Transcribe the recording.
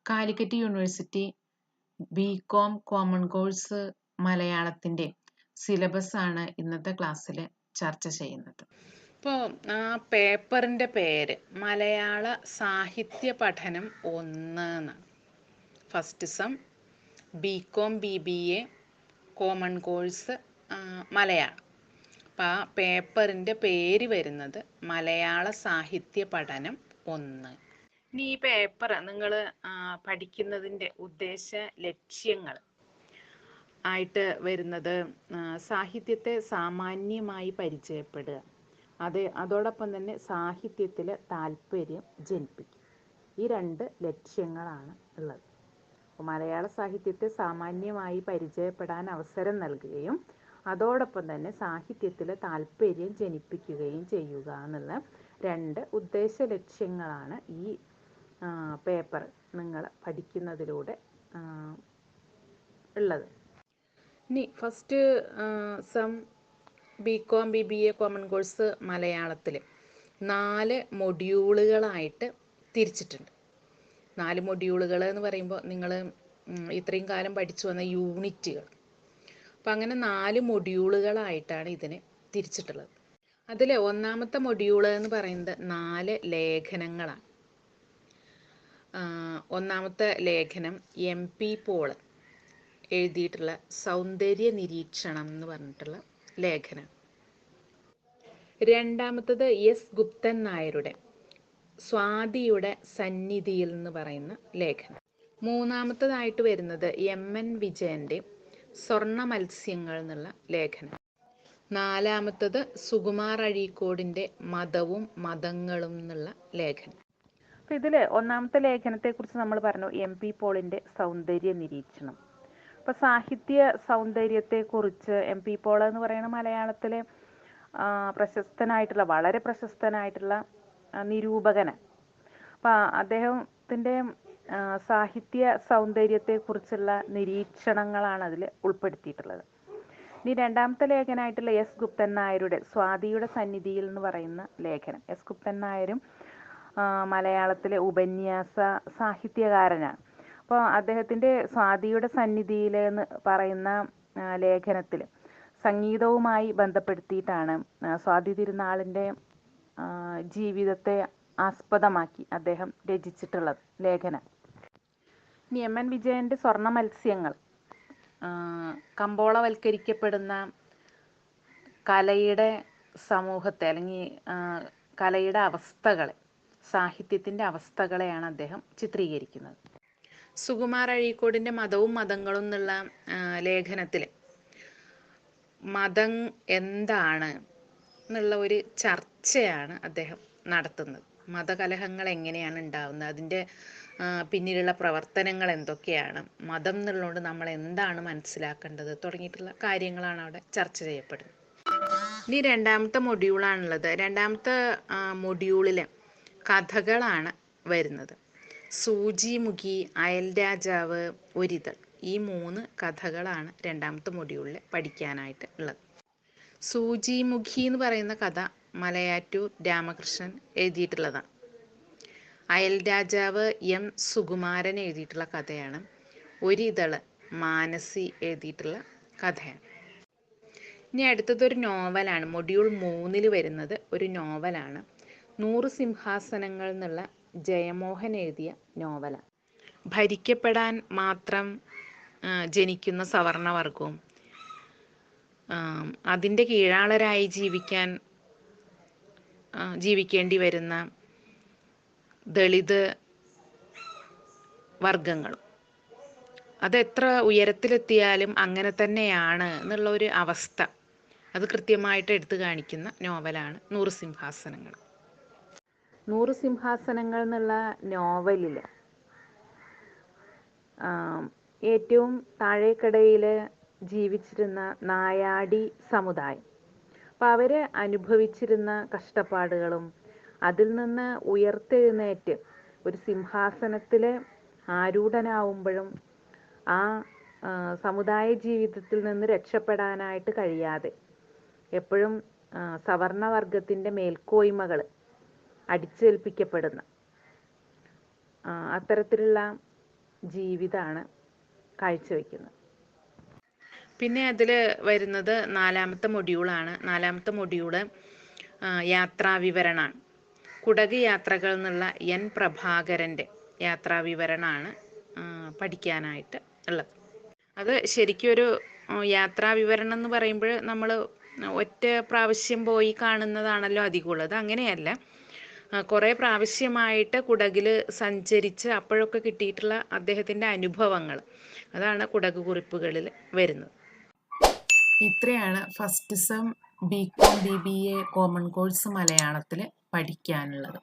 Calicut university BCom common course മലയാളത്തിൻ്റെ സിലബസാണ് ഇന്നത്തെ ക്ലാസ്സിൽ ചർച്ച ചെയ്യുന്നത്. ഇപ്പോൾ ആ പേപ്പറിൻ്റെ പേര് മലയാള സാഹിത്യ പഠനം 1 എന്നാണ്. First sem BCom BBA common course Malayalam. അപ്പോൾ ആ പേപ്പറിൻ്റെ പേര് വരുന്നത് മലയാള സാഹിത്യ പഠനം 1. ഇനി ഈ പേപ്പർ നിങ്ങൾ പഠിക്കുന്നതിൻ്റെ ഉദ്ദേശ ലക്ഷ്യങ്ങൾ ആയിട്ട് വരുന്നത് സാഹിത്യത്തെ സാമാന്യമായി പരിചയപ്പെടുക, അതോടൊപ്പം തന്നെ സാഹിത്യത്തിൽ താല്പര്യം ജനിപ്പിക്കുക. ഈ 2 ലക്ഷ്യങ്ങളാണ് ഉള്ളത്. അപ്പോൾ മലയാള സാഹിത്യത്തെ സാമാന്യമായി പരിചയപ്പെടാൻ അവസരം നൽകുകയും അതോടൊപ്പം തന്നെ സാഹിത്യത്തിൽ താല്പര്യം ജനിപ്പിക്കുകയും ചെയ്യുക എന്നുള്ള 2 ഉദ്ദേശ ലക്ഷ്യങ്ങളാണ് ഈ പേപ്പർ നിങ്ങൾ പഠിക്കുന്നതിലൂടെ ഉള്ളത്. ഇനി first sem BCom BBA common course മലയാളത്തിൽ 4 മൊഡ്യൂളുകളായിട്ട് തിരിച്ചിട്ടുണ്ട്. 4 മൊഡ്യൂളുകൾ എന്ന് പറയുമ്പോൾ നിങ്ങൾ ഇത്രയും കാലം പഠിച്ചു വന്ന യൂണിറ്റുകൾ. അപ്പം അങ്ങനെ 4 മൊഡ്യൂളുകളായിട്ടാണ് ഇതിനെ തിരിച്ചിട്ടുള്ളത്. അതിൽ ഒന്നാമത്തെ മൊഡ്യൂൾ എന്ന് പറയുന്നത് 4 ലേഖനങ്ങളാണ്. ഒന്നാമത്തെ ലേഖനം MP പോൾ എഴുതിയിട്ടുള്ള സൗന്ദര്യ നിരീക്ഷണം എന്ന് പറഞ്ഞിട്ടുള്ള ലേഖനം. രണ്ടാമത്തത് S ഗുപ്തൻ നായരുടെ സ്വാതിയുടെ സന്നിധിയിൽ എന്ന് പറയുന്ന ലേഖനം. മൂന്നാമത്തതായിട്ട് വരുന്നത് MN വിജയൻ്റെ സ്വർണ്ണ മത്സ്യങ്ങൾ എന്നുള്ള ലേഖനം. നാലാമത്തത് സുകുമാർ അഴീക്കോടിൻ്റെ മതവും മതങ്ങളും എന്നുള്ള ലേഖനം. അപ്പോൾ ഇതിൽ ഒന്നാമത്തെ ലേഖനത്തെക്കുറിച്ച് നമ്മൾ പറഞ്ഞു, MP പോളിൻ്റെ സൗന്ദര്യ നിരീക്ഷണം. അപ്പോൾ സാഹിത്യ സൗന്ദര്യത്തെക്കുറിച്ച് MP പോൾ എന്ന് പറയുന്ന മലയാളത്തിലെ വളരെ പ്രശസ്തനായിട്ടുള്ള നിരൂപകന്. അപ്പോൾ അദ്ദേഹത്തിൻ്റെ സാഹിത്യ സൗന്ദര്യത്തെക്കുറിച്ചുള്ള നിരീക്ഷണങ്ങളാണ് അതിൽ ഉൾപ്പെടുത്തിയിട്ടുള്ളത്. ഇനി രണ്ടാമത്തെ ലേഖനമായിട്ടുള്ള S ഗുപ്തൻ നായരുടെ സ്വാതിയുടെ സന്നിധിയിൽ എന്ന് പറയുന്ന ലേഖനം. S ഗുപ്തൻ നായരും മലയാളത്തിലെ ഉപന്യാസ സാഹിത്യകാരനാണ്. അപ്പോൾ അദ്ദേഹത്തിൻ്റെ സ്വാതിയുടെ സന്നിധിയിൽ എന്ന് പറയുന്ന ലേഖനത്തിൽ സംഗീതവുമായി ബന്ധപ്പെടുത്തിയിട്ടാണ് സ്വാതി തിരുനാളിൻ്റെ ജീവിതത്തെ ആസ്പദമാക്കി അദ്ദേഹം രചിച്ചിട്ടുള്ളത് ലേഖനം. ഇനി MN വിജയൻ്റെ സ്വർണ്ണ മത്സ്യങ്ങൾ കമ്പോളവൽക്കരിക്കപ്പെടുന്ന കലയുടെ സമൂഹത്തെ അല്ലെങ്കിൽ കലയുടെ അവസ്ഥകളെ, സാഹിത്യത്തിൻ്റെ അവസ്ഥകളെയാണ് അദ്ദേഹം ചിത്രീകരിക്കുന്നത്. സുകുമാർ അഴീക്കോടിൻ്റെ മതവും മതങ്ങളും എന്നുള്ള ലേഖനത്തിൽ മതം എന്താണ് എന്നുള്ള ഒരു ചർച്ചയാണ് അദ്ദേഹം നടത്തുന്നത്. മതകലഹങ്ങൾ എങ്ങനെയാണ് ഉണ്ടാവുന്നത്, അതിൻ്റെ പിന്നിലുള്ള പ്രവർത്തനങ്ങൾ എന്തൊക്കെയാണ്, മതം എന്നുള്ളതുകൊണ്ട് നമ്മൾ എന്താണ് മനസ്സിലാക്കേണ്ടത് തുടങ്ങിയിട്ടുള്ള കാര്യങ്ങളാണ് അവിടെ ചർച്ച ചെയ്യപ്പെടുന്നത്. ഇനി രണ്ടാമത്തെ മൊഡ്യൂളാണുള്ളത്. രണ്ടാമത്തെ മൊഡ്യൂളിൽ കഥകളാണ് വരുന്നത്. സൂചിമുഖി, അയൽ രാജാവ്, ഒരിതൾ, ഈ 3 കഥകളാണ് രണ്ടാമത്തെ മൊഡ്യൂളിൽ പഠിക്കാനായിട്ട് ഉള്ളത്. സൂചിമുഖി എന്ന് പറയുന്ന കഥ മലയാറ്റൂർ രാമകൃഷ്ണൻ എഴുതിയിട്ടുള്ളതാണ്. അയൽ രാജാവ് M സുകുമാരൻ എഴുതിയിട്ടുള്ള കഥയാണ്. ഒരിതൾ മാനസി എഴുതിയിട്ടുള്ള കഥയാണ്. ഇനി അടുത്തതൊരു നോവലാണ്. മൊഡ്യൂൾ 3 വരുന്നത് ഒരു നോവലാണ്. 100 സിംഹാസനങ്ങൾ എന്നുള്ള ജയമോഹൻ എഴുതിയ നോവലാണ്. ഭരിക്കപ്പെടാൻ മാത്രം ജനിക്കുന്ന സവർണവർഗവും അതിൻ്റെ കീഴാളരായി ജീവിക്കേണ്ടി വരുന്ന ദളിത് വർഗങ്ങളും അതെത്ര ഉയരത്തിലെത്തിയാലും അങ്ങനെ തന്നെയാണ് എന്നുള്ള ഒരു അവസ്ഥ അത് കൃത്യമായിട്ട് എടുത്തു കാണിക്കുന്ന നോവലാണ് 100 സിംഹാസനങ്ങൾ. 100 സിംഹാസനങ്ങൾ എന്നുള്ള നോവലിൽ ഏറ്റവും താഴേക്കടയിൽ ജീവിച്ചിരുന്ന നായാടി സമുദായം, അപ്പോൾ അവർ അനുഭവിച്ചിരുന്ന കഷ്ടപ്പാടുകളും അതിൽ നിന്ന് ഉയർത്തെഴുന്നേറ്റ് ഒരു സിംഹാസനത്തിൽ ആരൂഢനാവുമ്പോഴും ആ സമുദായ ജീവിതത്തിൽ നിന്ന് രക്ഷപ്പെടാനായിട്ട് കഴിയാതെ എപ്പോഴും സവർണവർഗത്തിൻ്റെ മേൽക്കോയ്മകൾ അടിച്ചേൽപ്പിക്കപ്പെടുന്ന അത്തരത്തിലുള്ള ജീവിതമാണ് കാഴ്ചവെക്കുന്നത്. പിന്നെ അതിൽ വരുന്നത് 4ാമത്തെ മൊഡ്യൂളാണ്. 4ാമത്തെ മൊഡ്യൂള് യാത്രാവിവരണമാണ്. കുടക് യാത്രകൾ എന്നുള്ള എൻ പ്രഭാകരൻ്റെ യാത്രാവിവരണമാണ് പഠിക്കാനായിട്ട് ഉള്ളത്. അത് ശരിക്കും ഒരു യാത്രാവിവരണം എന്ന് പറയുമ്പോൾ നമ്മൾ ഒറ്റ പ്രാവശ്യം പോയി കാണുന്നതാണല്ലോ അധികമുള്ളത്. അങ്ങനെയല്ല, കുറേ പ്രാവശ്യമായിട്ട് കുടകിൽ സഞ്ചരിച്ച് അപ്പോഴൊക്കെ കിട്ടിയിട്ടുള്ള അദ്ദേഹത്തിൻ്റെ അനുഭവങ്ങൾ, അതാണ് കുടക് കുറിപ്പുകളിൽ വരുന്നത്. ഇത്രയാണ് first sem BCom BBA common course മലയാളത്തിൽ പഠിക്കാനുള്ളത്.